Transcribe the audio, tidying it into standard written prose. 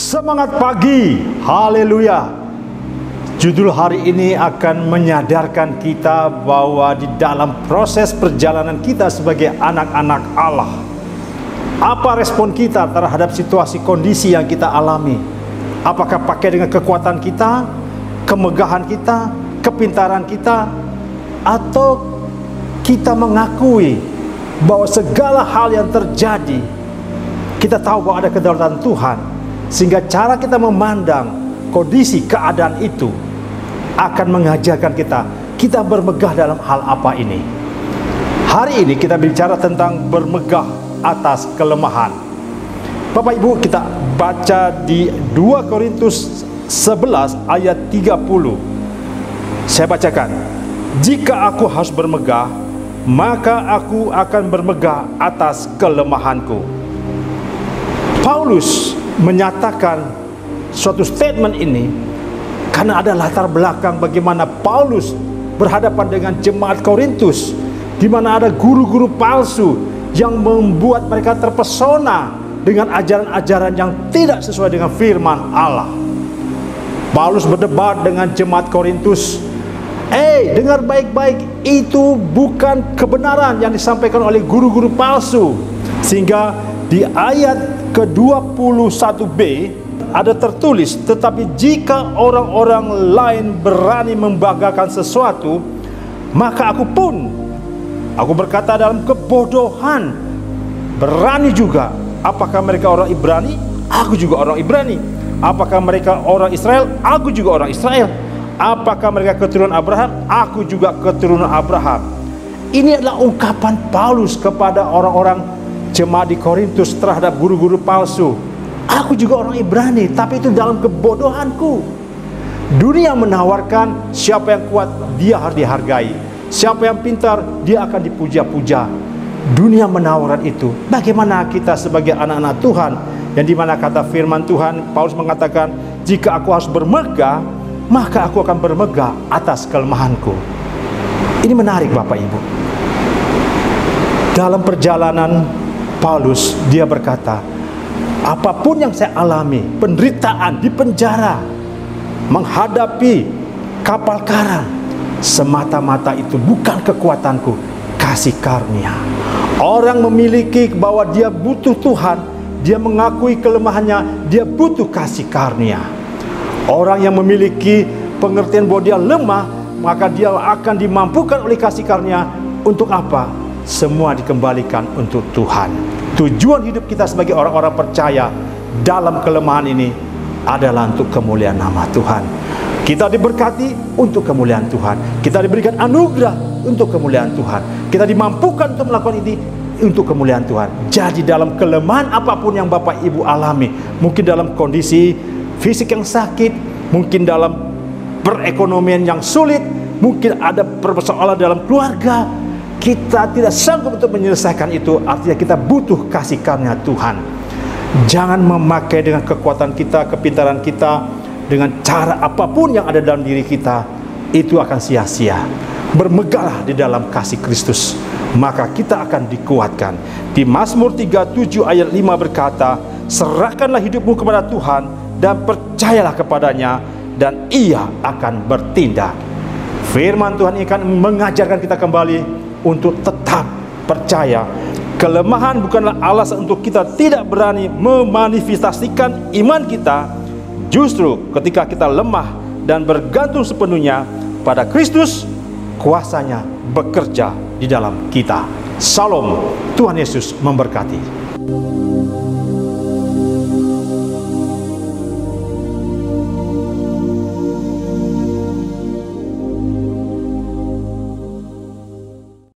Semangat pagi, haleluya. Judul hari ini akan menyadarkan kita bahwa di dalam proses perjalanan kita sebagai anak-anak Allah, apa respon kita terhadap situasi kondisi yang kita alami? Apakah pakai dengan kekuatan kita, kemegahan kita, kepintaran kita, atau kita mengakui bahwa segala hal yang terjadi, kita tahu bahwa ada kedaulatan Tuhan, sehingga cara kita memandang kondisi keadaan itu akan mengajarkan kita bermegah dalam hal apa ini. Hari ini kita bicara tentang bermegah atas kelemahan. Bapak Ibu, kita baca di 2 Korintus 11 ayat 30. Saya bacakan. Jika aku harus bermegah, maka aku akan bermegah atas kelemahanku. Paulus menyatakan suatu statement ini karena ada latar belakang bagaimana Paulus berhadapan dengan jemaat Korintus, di mana ada guru-guru palsu yang membuat mereka terpesona dengan ajaran-ajaran yang tidak sesuai dengan firman Allah. Paulus berdebat dengan jemaat Korintus. Dengar baik-baik, itu bukan kebenaran yang disampaikan oleh guru-guru palsu. Sehingga di ayat ke-21b ada tertulis, tetapi jika orang-orang lain berani membanggakan sesuatu, maka aku berkata dalam kebodohan, berani juga. Apakah mereka orang Ibrani? Aku juga orang Ibrani. Apakah mereka orang Israel? Aku juga orang Israel. Apakah mereka keturunan Abraham? Aku juga keturunan Abraham. Ini adalah ungkapan Paulus kepada orang-orang jemaat di Korintus terhadap guru-guru palsu. Aku juga orang Ibrani, tapi itu dalam kebodohanku. Dunia menawarkan siapa yang kuat, dia harus dihargai. Siapa yang pintar, dia akan dipuja-puja. Dunia menawarkan itu. Bagaimana kita sebagai anak-anak Tuhan, yang dimana kata firman Tuhan, Paulus mengatakan, jika aku harus bermegah, maka aku akan bermegah atas kelemahanku. Ini menarik Bapak Ibu. Dalam perjalanan Paulus, dia berkata, apapun yang saya alami, penderitaan, di penjara, menghadapi kapal karam, semata-mata itu bukan kekuatanku, kasih karunia. Orang memiliki bahwa dia butuh Tuhan, dia mengakui kelemahannya, dia butuh kasih karunia. Orang yang memiliki pengertian bahwa dia lemah, maka dia akan dimampukan oleh kasih karunia. Untuk apa? Semua dikembalikan untuk Tuhan. Tujuan hidup kita sebagai orang-orang percaya dalam kelemahan ini adalah untuk kemuliaan nama Tuhan. Kita diberkati untuk kemuliaan Tuhan. Kita diberikan anugerah untuk kemuliaan Tuhan. Kita dimampukan untuk melakukan ini untuk kemuliaan Tuhan. Jadi dalam kelemahan apapun yang Bapak Ibu alami, mungkin dalam kondisi fisik yang sakit, mungkin dalam perekonomian yang sulit, mungkin ada persoalan dalam keluarga, kita tidak sanggup untuk menyelesaikan itu. Artinya kita butuh kasih karunia Tuhan. Jangan memakai dengan kekuatan kita, kepintaran kita, dengan cara apapun yang ada dalam diri kita. Itu akan sia-sia. Bermegahlah di dalam kasih Kristus, maka kita akan dikuatkan. Di Mazmur 37 ayat 5 berkata, serahkanlah hidupmu kepada Tuhan dan percayalah kepadanya, dan Ia akan bertindak. Firman Tuhan ini akan mengajarkan kita kembali untuk tetap percaya. Kelemahan bukanlah alasan untuk kita tidak berani memanifestasikan iman kita. Justru ketika kita lemah dan bergantung sepenuhnya pada Kristus, kuasanya bekerja di dalam kita. Shalom, Tuhan Yesus memberkati.